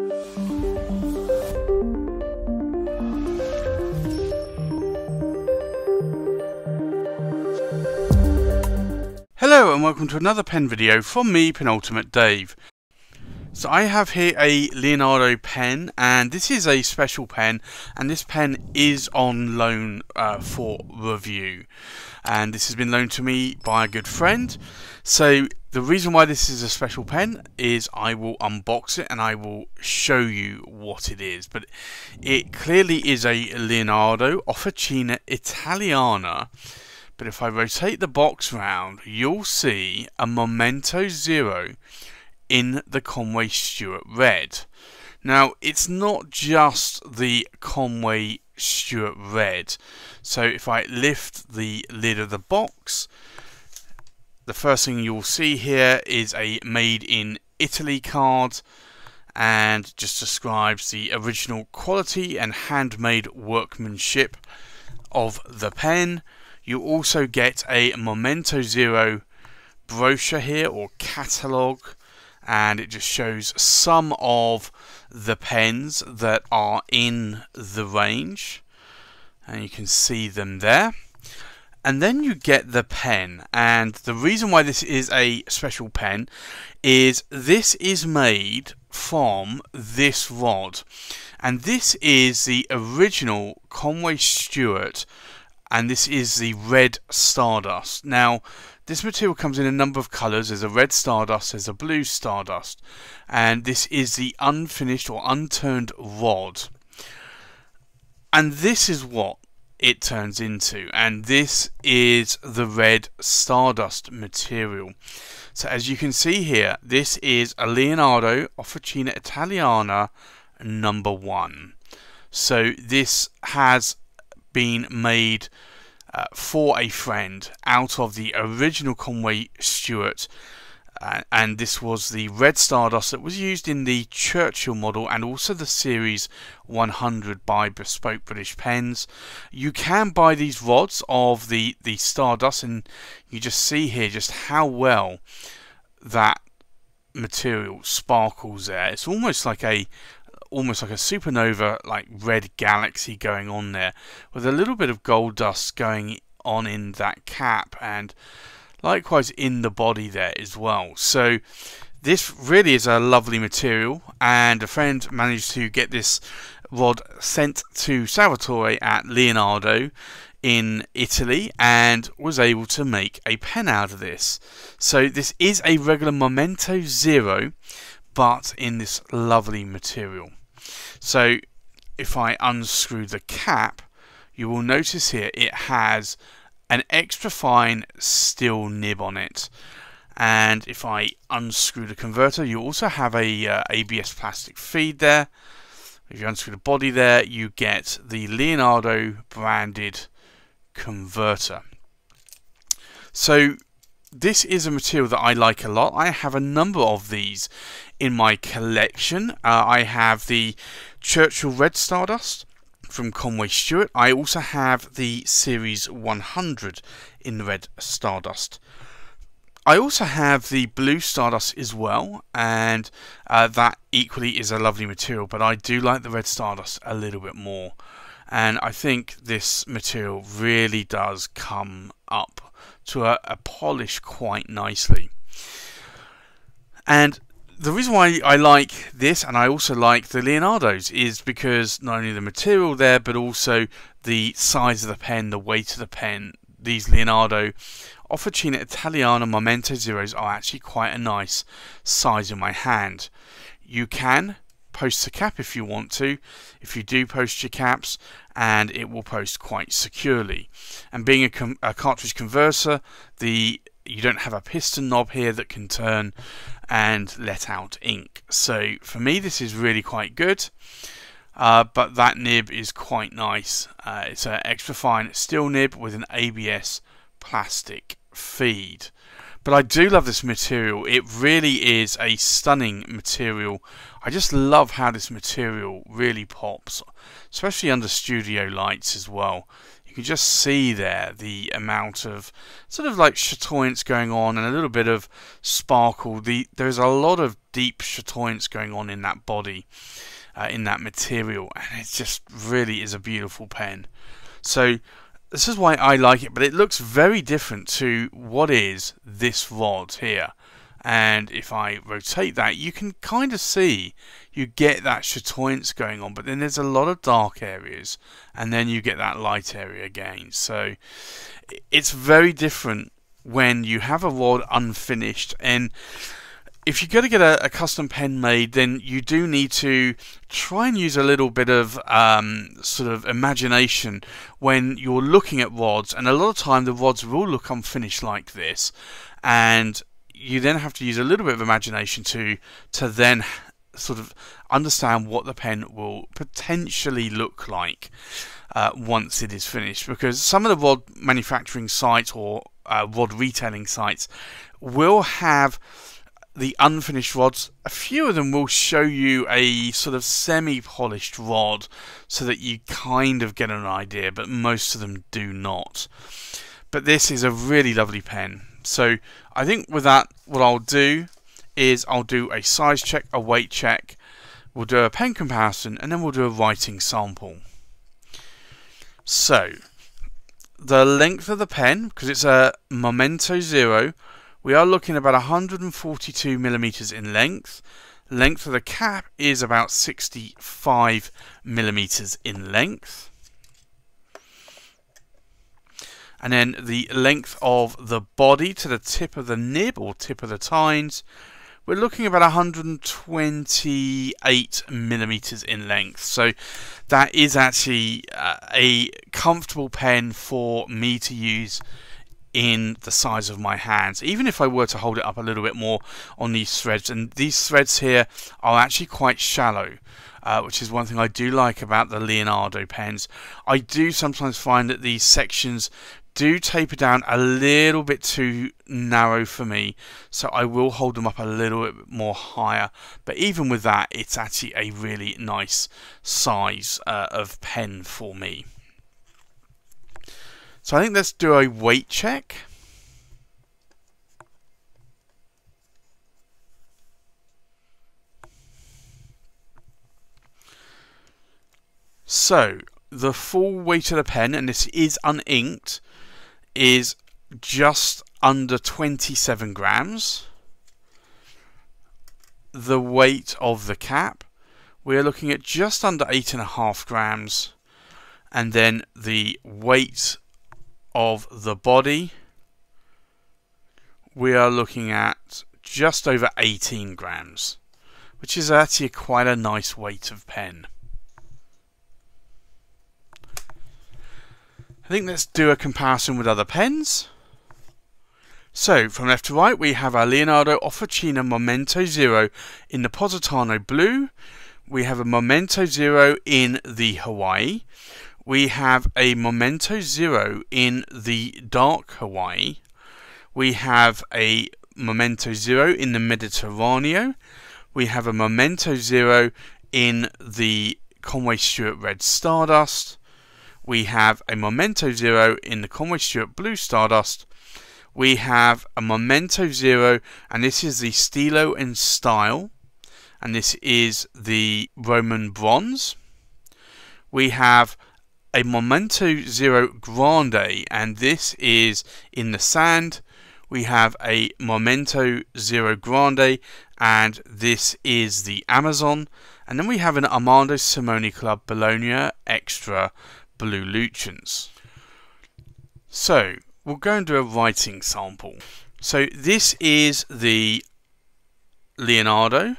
Hello and welcome to another pen video from me, Penultimate Dave. So I have here a Leonardo pen, and this is a special pen, and this pen is on loan for review, and this has been loaned to me by a good friend. So the reason why this is a special pen is I will unbox it and I will show you what it is. But it clearly is a Leonardo Officina Italiana. But if I rotate the box round, you'll see a Momento Zero in the Conway-stewart red. Now, it's not just the Conway-stewart red. So if I lift the lid of the box, the first thing you'll see here is a Made in Italy card, and just describes the original quality and handmade workmanship of the pen. You also get a Momento Zero brochure here, or catalogue, and it just shows some of the pens that are in the range, and you can see them there. And then you get the pen, and the reason why this is a special pen is this is made from this rod, and this is the original Conway-stewart, and this is the red Stardust. Now, this material comes in a number of colours. There's a red Stardust, there's a blue Stardust, and this is the unfinished or unturned rod. And this is what it turns into, and this is the red Stardust material. So as you can see here, this is a Leonardo Officina Italiana number 1. So this has been made for a friend out of the original Conway-stewart, and this was the red Stardust that was used in the Churchill model and also the Series 100 by Bespoke British Pens. You can buy these rods of the Stardust, and you just see here just how well that material sparkles there. It's almost like a supernova, like red galaxy going on there, with a little bit of gold dust going on in that cap, and likewise in the body there as well. So this really is a lovely material, and a friend managed to get this rod sent to Salvatore at Leonardo in Italy and was able to make a pen out of this. So this is a regular Momento Zero, but in this lovely material. So if I unscrew the cap, you will notice here it has an extra fine steel nib on it, and if I unscrew the converter, you also have a ABS plastic feed there. If you unscrew the body there, you get the Leonardo branded converter. So this is a material that I like a lot. I have a number of these in my collection. I have the Churchill Red Stardust from Conway-stewart. I also have the Series 100 in the red Stardust. I also have the blue Stardust as well, and that equally is a lovely material, but I do like the red Stardust a little bit more, and I think this material really does come up to a polish quite nicely. And the reason why I like this, and I also like the Leonardos, is because not only the material there, but also the size of the pen, the weight of the pen. These Leonardo Officina Italiana Momento Zeros are actually quite a nice size in my hand. You can post the cap if you want to. If you do post your caps, and it will post quite securely. And being a cartridge converter, you don't have a piston knob here that can turn and let out ink. So for me, this is really quite good. But that nib is quite nice. It's an extra fine steel nib with an ABS plastic feed. But I do love this material. It really is a stunning material. I just love how this material really pops, especially under studio lights as well. you can just see there the amount of sort of like chatoyance going on and a little bit of sparkle. There's a lot of deep chatoyance going on in that body, in that material, and it just really is a beautiful pen. So this is why I like it, but it looks very different to what is this rod here. And if I rotate that, you can kind of see you get that chatoyance going on, but then there's a lot of dark areas, and then you get that light area again. So it's very different when you have a rod unfinished. And if you're going to get a custom pen made, then you do need to try and use a little bit of sort of imagination when you're looking at rods. And a lot of time the rods will look unfinished like this, and you then have to use a little bit of imagination to then sort of understand what the pen will potentially look like once it is finished. Because some of the rod manufacturing sites or rod retailing sites will have the unfinished rods. A few of them will show you a sort of semi-polished rod so that you kind of get an idea, but most of them do not. But this is a really lovely pen. So I think with that, what I'll do is I'll do a size check, a weight check, we'll do a pen comparison, and then we'll do a writing sample. So the length of the pen, because it's a Momento Zero, we are looking about 142 millimeters in length. Length of the cap is about 65 millimeters in length. And then the length of the body to the tip of the nib or tip of the tines, we're looking about 128 millimeters in length. So that is actually a comfortable pen for me to use in the size of my hands, even if I were to hold it up a little bit more on these threads. And these threads here are actually quite shallow, which is one thing I do like about the Leonardo pens. I do sometimes find that these sections do taper down a little bit too narrow for me, so I will hold them up a little bit more higher. But even with that, it's actually a really nice size of pen for me. So I think let's do a weight check. So the full weight of the pen, and this is uninked, is just under 27 grams. The weight of the cap, we're looking at just under 8.5 grams. And then the weight of the body, we are looking at just over 18 grams, which is actually quite a nice weight of pen. I think let's do a comparison with other pens. So from left to right, we have our Leonardo Officina Momento Zero in the Positano Blue. We have a Momento Zero in the Hawaii. We have a Momento Zero in the dark Hawaii. We have a Momento Zero in the Mediterraneo. We have a Momento Zero in the Conway-stewart Red Stardust. We have a Momento Zero in the Conway-stewart Blue Stardust. We have a Momento Zero, and this is the Stilo and Style, and this is the Roman Bronze. We have a Momento Zero Grande, and this is in the sand. We have a Momento Zero Grande, and this is the Amazon. And then we have an Armando Simone Club Bologna Extra Blue Luchens. So we'll go and do a writing sample. So this is the Leonardo,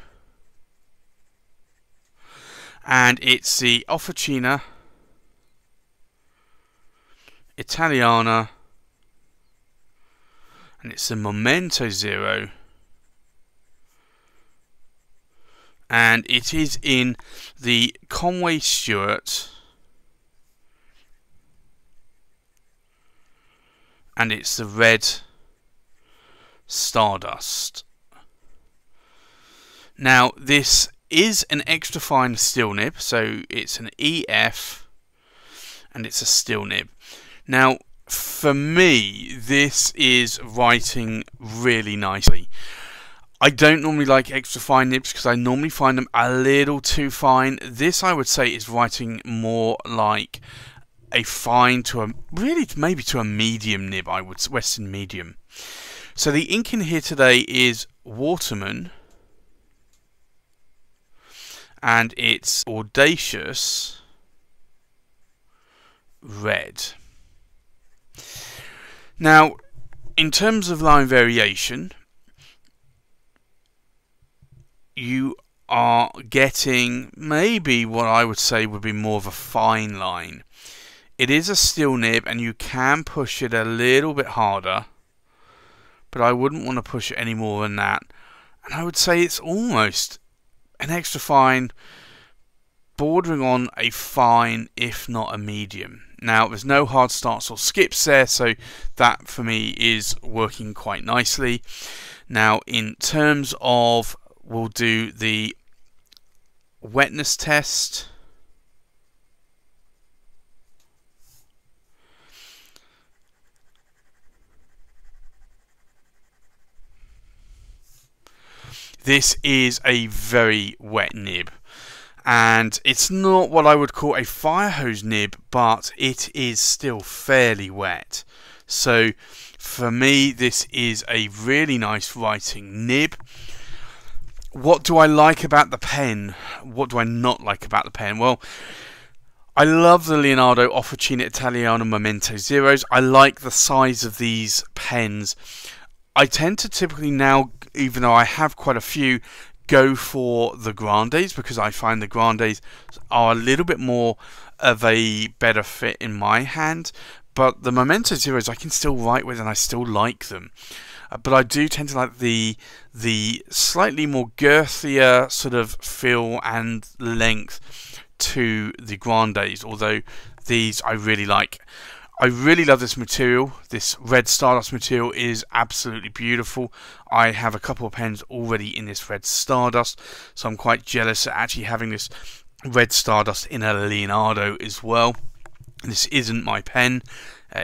and it's the Officina Italiana, and it's the Momento Zero, and it is in the Conway-stewart, and it's the Red Stardust. Now this is an extra fine steel nib, so it's an EF, and it's a steel nib. Now, for me, this is writing really nicely. I don't normally like extra fine nibs because I normally find them a little too fine. This, I would say, is writing more like a fine to a, really maybe to a medium nib, I would, Western medium. So the ink in here today is Waterman, and it's Audacious Red. Now, in terms of line variation, you are getting maybe what I would say would be more of a fine line. It is a steel nib and you can push it a little bit harder, but I wouldn't want to push it any more than that. And I would say it's almost an extra fine, bordering on a fine, if not a medium. Now, there's no hard starts or skips there, so that for me is working quite nicely. Now, in terms of, we'll do the wetness test. This is a very wet nib, and it's not what I would call a fire hose nib, but it is still fairly wet. So for me, this is a really nice writing nib. What do I like about the pen? What do I not like about the pen? Well, I love the Leonardo Officina Italiana Momento Zeros. I like the size of these pens. I tend to typically now, even though I have quite a few, go for the Grandes because I find the Grandes are a little bit more of a better fit in my hand. But the Momento Zeros I can still write with and I still like them. But I do tend to like the slightly more girthier sort of feel and length to the Grandes, although these I really like. I really love this material. This red Stardust material is absolutely beautiful. I have a couple of pens already in this red Stardust, so I'm quite jealous at actually having this red Stardust in a Leonardo as well. This isn't my pen.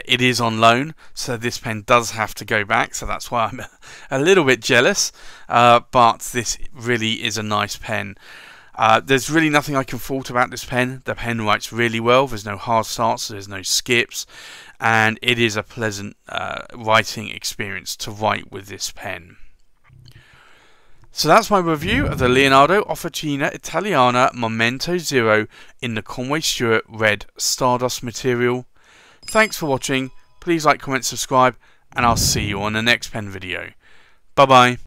It is on loan, so this pen does have to go back, so that's why I'm a little bit jealous. But this really is a nice pen. There's really nothing I can fault about this pen. The pen writes really well. There's no hard starts, there's no skips, and it is a pleasant writing experience to write with this pen. So that's my review of the Leonardo Officina Italiana Momento Zero in the Conway-stewart red Stardust material. Thanks for watching. Please like, comment, subscribe, and I'll see you on the next pen video. Bye bye.